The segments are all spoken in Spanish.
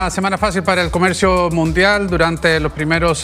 Una semana fácil para el comercio mundial. Durante los primeros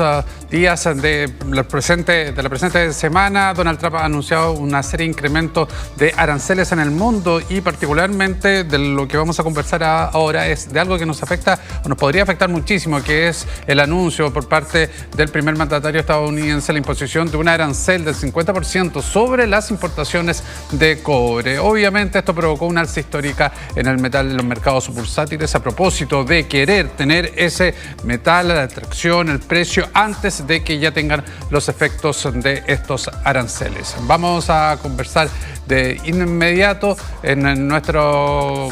días de la presente semana, Donald Trump ha anunciado una serie de incrementos de aranceles en el mundo y particularmente de lo que vamos a conversar ahora es de algo que nos afecta o nos podría afectar muchísimo, que es el anuncio por parte del primer mandatario estadounidense la imposición de un arancel del 50% sobre las importaciones de cobre. Obviamente esto provocó una alza histórica en el metal en los mercados bursátiles a propósito de querer tener ese metal, la atracción, el precio, antes de que ya tengan los efectos de estos aranceles. Vamos a conversar de inmediato en nuestro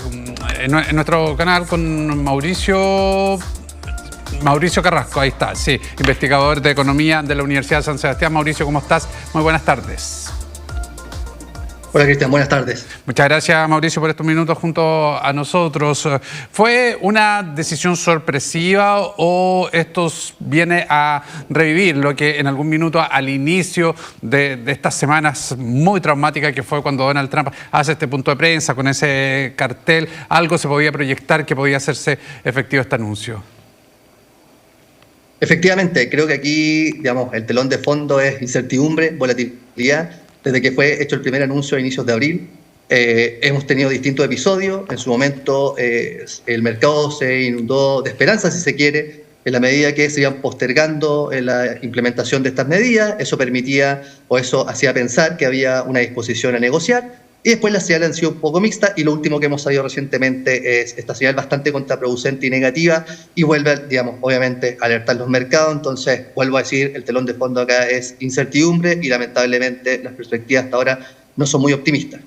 canal con Mauricio Carrasco, ahí está, sí, investigador de economía de la Universidad de San Sebastián. Mauricio, ¿cómo estás? Muy buenas tardes. Hola Cristian, buenas tardes. Muchas gracias, Mauricio, por estos minutos junto a nosotros. ¿Fue una decisión sorpresiva o esto viene a revivir lo que en algún minuto al inicio de estas semanas muy traumáticas, que fue cuando Donald Trump hace este punto de prensa con ese cartel, algo se podía proyectar que podía hacerse efectivo este anuncio? Efectivamente, creo que aquí, digamos, el telón de fondo es incertidumbre, volatilidad. Desde que fue hecho el primer anuncio a inicios de abril, hemos tenido distintos episodios. En su momento, el mercado se inundó de esperanza, si se quiere, en la medida que se iban postergando la implementación de estas medidas. Eso permitía, o eso hacía pensar que había una disposición a negociar. Y después las señales han sido un poco mixtas, y lo último que hemos sabido recientemente es esta señal bastante contraproducente y negativa, y vuelve, digamos, obviamente, a alertar los mercados. Entonces, vuelvo a decir, el telón de fondo acá es incertidumbre y lamentablemente las perspectivas hasta ahora no son muy optimistas.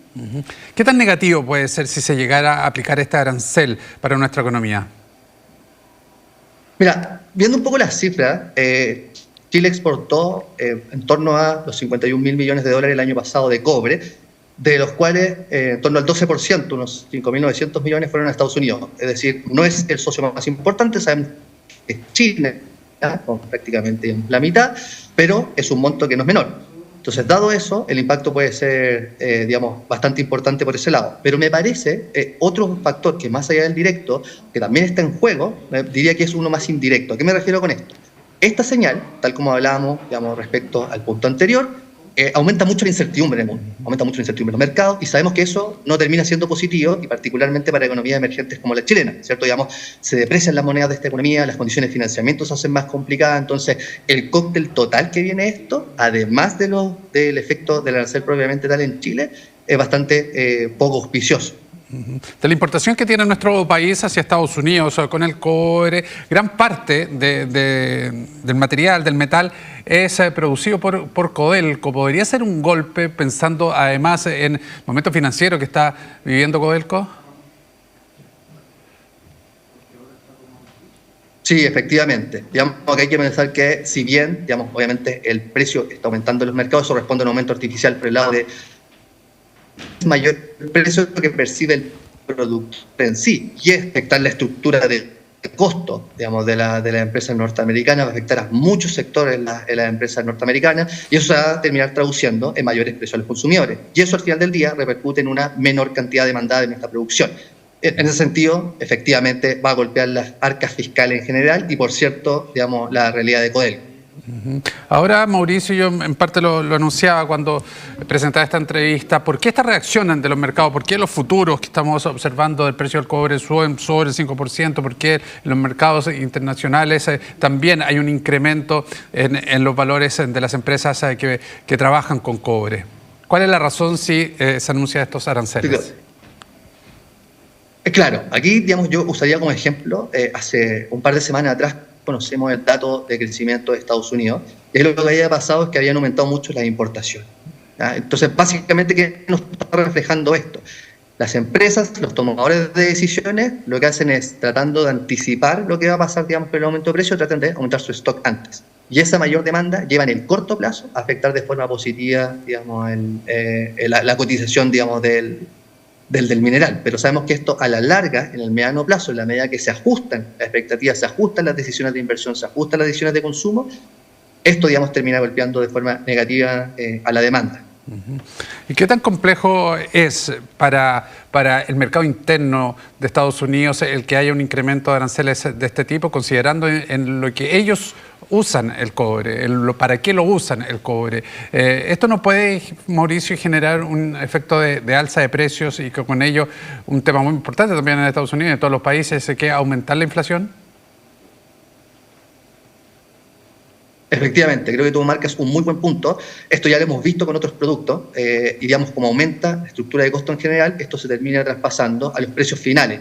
¿Qué tan negativo puede ser si se llegara a aplicar este arancel para nuestra economía? Mira, viendo un poco las cifras, Chile exportó en torno a los 51.000 millones de dólares el año pasado de cobre, de los cuales en torno al 12%, unos 5.900 millones, fueron a Estados Unidos. Es decir, no es el socio más importante, sabemos que es Chile, con prácticamente la mitad, pero es un monto que no es menor. Entonces, dado eso, el impacto puede ser, digamos, bastante importante por ese lado. Pero me parece otro factor que más allá del directo, que también está en juego, diría que es uno más indirecto. ¿A qué me refiero con esto? Esta señal, tal como hablábamos, digamos, respecto al punto anterior, aumenta mucho la incertidumbre en el mundo, aumenta mucho la incertidumbre en los mercados, y sabemos que eso no termina siendo positivo, y particularmente para economías emergentes como la chilena, ¿cierto? Digamos, se deprecian las monedas de esta economía, las condiciones de financiamiento se hacen más complicadas. Entonces, el cóctel total que viene esto, además del efecto del arancel propiamente tal en Chile, es bastante poco auspicioso. De la importación que tiene nuestro país hacia Estados Unidos con el cobre, gran parte del material, del metal, es producido por Codelco. ¿Podría ser un golpe pensando además en el momento financiero que está viviendo Codelco? Sí, efectivamente. Digamos que hay que pensar que si bien, digamos, obviamente el precio está aumentando en los mercados, eso responde a un aumento artificial por el lado de mayor precio que percibe el producto en sí, y es afectar la estructura de costo, digamos, de la empresa norteamericana, va a afectar a muchos sectores en las empresas norteamericanas, y eso se va a terminar traduciendo en mayores precios a los consumidores, y eso al final del día repercute en una menor cantidad demandada de nuestra producción. En ese sentido, efectivamente, va a golpear las arcas fiscales en general y, por cierto, digamos, la realidad de Codelco. Ahora, Mauricio, yo en parte lo anunciaba cuando presentaba esta entrevista. ¿Por qué esta reacción de los mercados? ¿Por qué los futuros que estamos observando del precio del cobre suben sobre el 5%? ¿Por qué en los mercados internacionales también hay un incremento en los valores de las empresas que trabajan con cobre? ¿Cuál es la razón si se anuncian estos aranceles? Claro, aquí, digamos, yo usaría como ejemplo, hace un par de semanas atrás conocemos el dato de crecimiento de Estados Unidos, y lo que había pasado es que habían aumentado mucho las importaciones. ¿Ya? Entonces, básicamente, ¿qué nos está reflejando esto? Las empresas, los tomadores de decisiones, lo que hacen es, tratando de anticipar lo que va a pasar, digamos, con el aumento de precio, tratan de aumentar su stock antes. Y esa mayor demanda lleva en el corto plazo a afectar de forma positiva, digamos, la cotización, digamos, del mineral, pero sabemos que esto a la larga, en el mediano plazo, en la medida que se ajustan las expectativas, se ajustan las decisiones de inversión, se ajustan las decisiones de consumo, esto, digamos, termina golpeando de forma negativa a la demanda. ¿Y qué tan complejo es para el mercado interno de Estados Unidos el que haya un incremento de aranceles de este tipo, considerando en lo que ellos usan el cobre, para qué lo usan el cobre? ¿Esto no puede, Mauricio, generar un efecto de alza de precios y que con ello un tema muy importante también en Estados Unidos y en todos los países, que aumentar la inflación? Efectivamente, creo que tú marcas un muy buen punto. Esto ya lo hemos visto con otros productos y digamos, como aumenta la estructura de costo en general, esto se termina traspasando a los precios finales.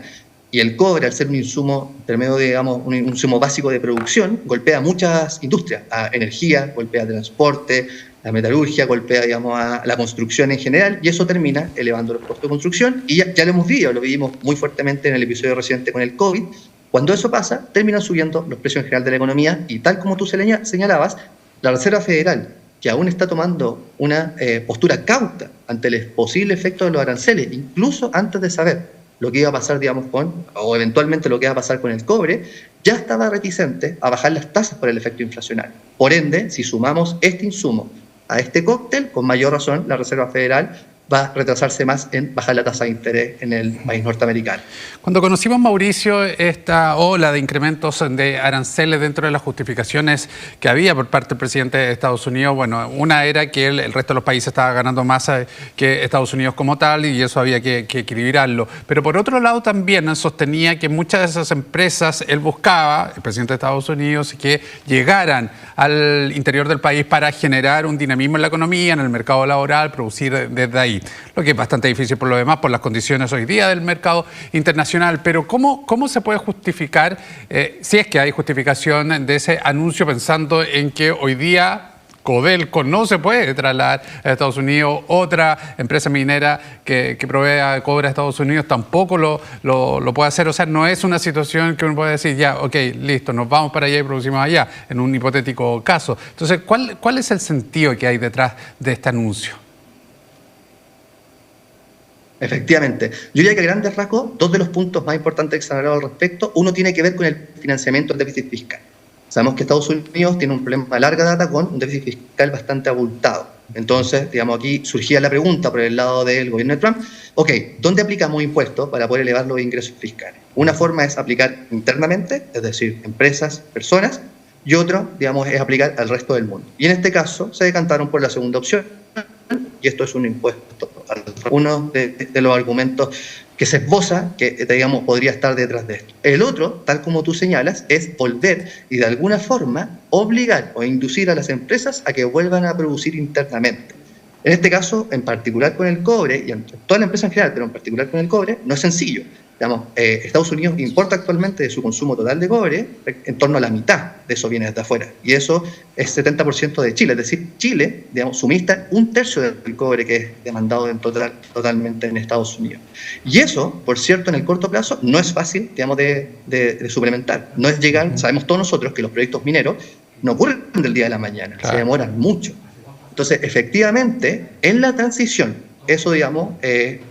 Y el cobre, al ser un insumo intermedio, digamos, un insumo básico de producción, golpea a muchas industrias, a energía, golpea a transporte, a metalurgia, golpea, digamos, a la construcción en general, y eso termina elevando los costos de construcción. Y ya lo hemos visto, lo vivimos muy fuertemente en el episodio reciente con el COVID. Cuando eso pasa, terminan subiendo los precios en general de la economía y, tal como tú señalabas, la Reserva Federal, que aún está tomando una postura cauta ante el posible efecto de los aranceles, incluso antes de saber lo que iba a pasar, digamos, o eventualmente lo que iba a pasar con el cobre, ya estaba reticente a bajar las tasas por el efecto inflacionario. Por ende, si sumamos este insumo a este cóctel, con mayor razón la Reserva Federal va a retrasarse más en bajar la tasa de interés en el país norteamericano. Cuando conocimos, Mauricio, esta ola de incrementos de aranceles dentro de las justificaciones que había por parte del presidente de Estados Unidos, bueno, una era que el resto de los países estaba ganando más que Estados Unidos como tal y eso había que equilibrarlo. Pero por otro lado también sostenía que muchas de esas empresas, él buscaba, el presidente de Estados Unidos, que llegaran al interior del país para generar un dinamismo en la economía, en el mercado laboral, producir desde ahí. Lo que es bastante difícil por lo demás, por las condiciones hoy día del mercado internacional. Pero ¿cómo se puede justificar, si es que hay justificación de ese anuncio, pensando en que hoy día Codelco no se puede trasladar a Estados Unidos, otra empresa minera que provee cobre a Estados Unidos tampoco lo puede hacer? O sea, no es una situación que uno puede decir, ya, ok, listo, nos vamos para allá y producimos allá, en un hipotético caso. Entonces, ¿cuál es el sentido que hay detrás de este anuncio? Efectivamente. Yo diría que a grandes rasgos, dos de los puntos más importantes que se han hablado al respecto, uno tiene que ver con el financiamiento del déficit fiscal. Sabemos que Estados Unidos tiene un problema a larga data con un déficit fiscal bastante abultado. Entonces, digamos, aquí surgía la pregunta por el lado del gobierno de Trump, ok, ¿dónde aplicamos impuestos para poder elevar los ingresos fiscales? Una forma es aplicar internamente, es decir, empresas, personas, y otro, digamos, es aplicar al resto del mundo. Y en este caso se decantaron por la segunda opción, y esto es un impuesto. Uno de los argumentos que se esboza, que digamos podría estar detrás de esto. El otro, tal como tú señalas, es volver y de alguna forma obligar o inducir a las empresas a que vuelvan a producir internamente. En este caso, en particular con el cobre, y en toda la empresa en general, pero en particular con el cobre, no es sencillo. Digamos, Estados Unidos importa actualmente de su consumo total de cobre en torno a la mitad de eso viene desde afuera. Y eso es 70% de Chile. Es decir, Chile, digamos, suministra un tercio del cobre que es demandado totalmente en Estados Unidos. Y eso, por cierto, en el corto plazo no es fácil, digamos, de suplementar. No es llegar, sabemos todos nosotros que los proyectos mineros no ocurren del día a la mañana, claro, se demoran mucho. Entonces, efectivamente, en la transición, eso, digamos,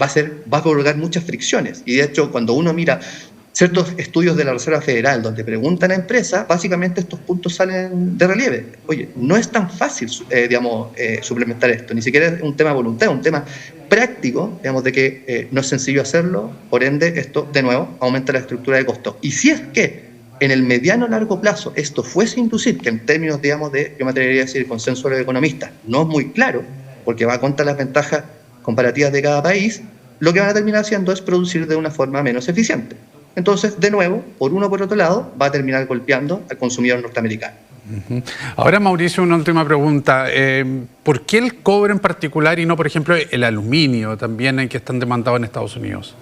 va a provocar muchas fricciones. Y de hecho, cuando uno mira ciertos estudios de la Reserva Federal donde preguntan a empresas, básicamente estos puntos salen de relieve. Oye, no es tan fácil, digamos, suplementar esto. Ni siquiera es un tema voluntario, un tema práctico, digamos, de que no es sencillo hacerlo. Por ende, esto, de nuevo, aumenta la estructura de costos. Y si es que en el mediano o largo plazo esto fuese a inducir, que en términos, digamos, yo me atrevería a decir el consenso de los economistas, no es muy claro, porque va contra las ventajas comparativas de cada país, lo que van a terminar haciendo es producir de una forma menos eficiente. Entonces, de nuevo, por uno o por otro lado, va a terminar golpeando al consumidor norteamericano. Ahora, Mauricio, una última pregunta. ¿Por qué el cobre en particular y no, por ejemplo, el aluminio también que están demandados en Estados Unidos?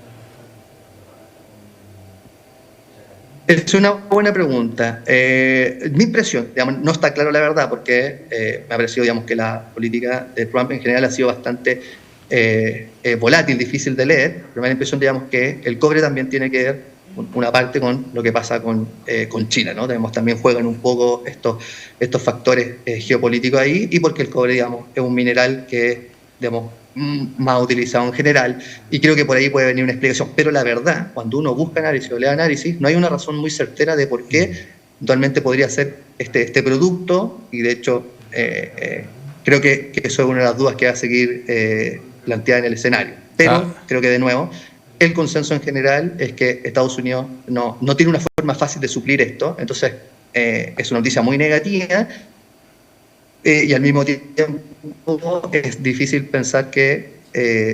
Es una buena pregunta. Mi impresión, digamos, no está claro la verdad, porque me ha parecido, digamos, que la política de Trump en general ha sido bastante volátil, difícil de leer, pero me da la impresión, digamos, que el cobre también tiene que ver una parte con lo que pasa con China, ¿no? También juegan un poco estos factores geopolíticos ahí, y porque el cobre, digamos, es un mineral que, digamos, más utilizado en general, y creo que por ahí puede venir una explicación. Pero la verdad, cuando uno busca análisis o lee análisis, no hay una razón muy certera de por qué actualmente podría ser este producto, y de hecho Creo que eso es una de las dudas que va a seguir planteada en el escenario. Pero creo que, de nuevo, el consenso en general es que Estados Unidos no tiene una forma fácil de suplir esto. Entonces, es una noticia muy negativa y al mismo tiempo es difícil pensar que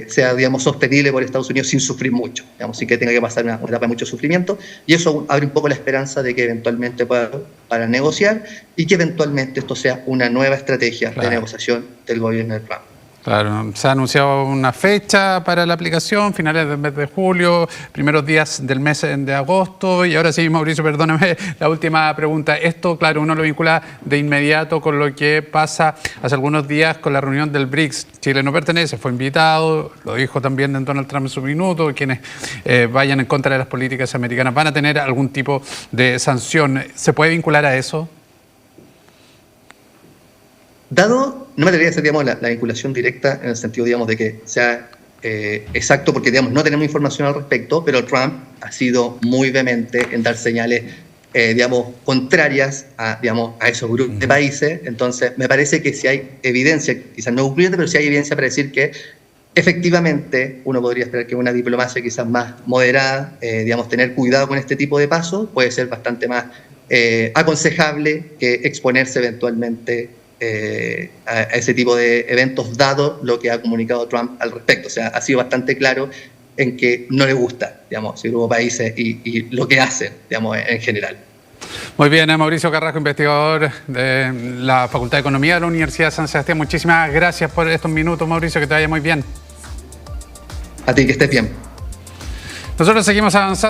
sea, digamos, sostenible por Estados Unidos sin sufrir mucho, digamos, sin que tenga que pasar una etapa de mucho sufrimiento, y eso abre un poco la esperanza de que eventualmente para negociar y que eventualmente esto sea una nueva estrategia de negociación del gobierno de Trump. Claro, se ha anunciado una fecha para la aplicación, finales del mes de julio, primeros días del mes de agosto. Y ahora sí, Mauricio, perdóname, la última pregunta. Esto, claro, uno lo vincula de inmediato con lo que pasa hace algunos días con la reunión del BRICS. Chile no pertenece, fue invitado, lo dijo también Donald Trump en su minuto, quienes vayan en contra de las políticas americanas van a tener algún tipo de sanción. ¿Se puede vincular a eso? Dado, no me atrevería a hacer, digamos, la vinculación directa en el sentido, digamos, de que sea exacto, porque, digamos, no tenemos información al respecto, pero Trump ha sido muy vehemente en dar señales, digamos, contrarias a esos grupos de países. Entonces, me parece que si hay evidencia, quizás no concluyente, pero si hay evidencia para decir que efectivamente uno podría esperar que una diplomacia quizás más moderada, digamos, tener cuidado con este tipo de pasos, puede ser bastante más aconsejable que exponerse eventualmente a ese tipo de eventos, dado lo que ha comunicado Trump al respecto. O sea, ha sido bastante claro en que no le gusta, digamos, ese grupo de países y lo que hacen, digamos, en general. Muy bien, Mauricio Carrasco, investigador de la Facultad de Economía de la Universidad de San Sebastián. Muchísimas gracias por estos minutos, Mauricio, que te vaya muy bien. A ti, que estés bien. Nosotros seguimos avanzando.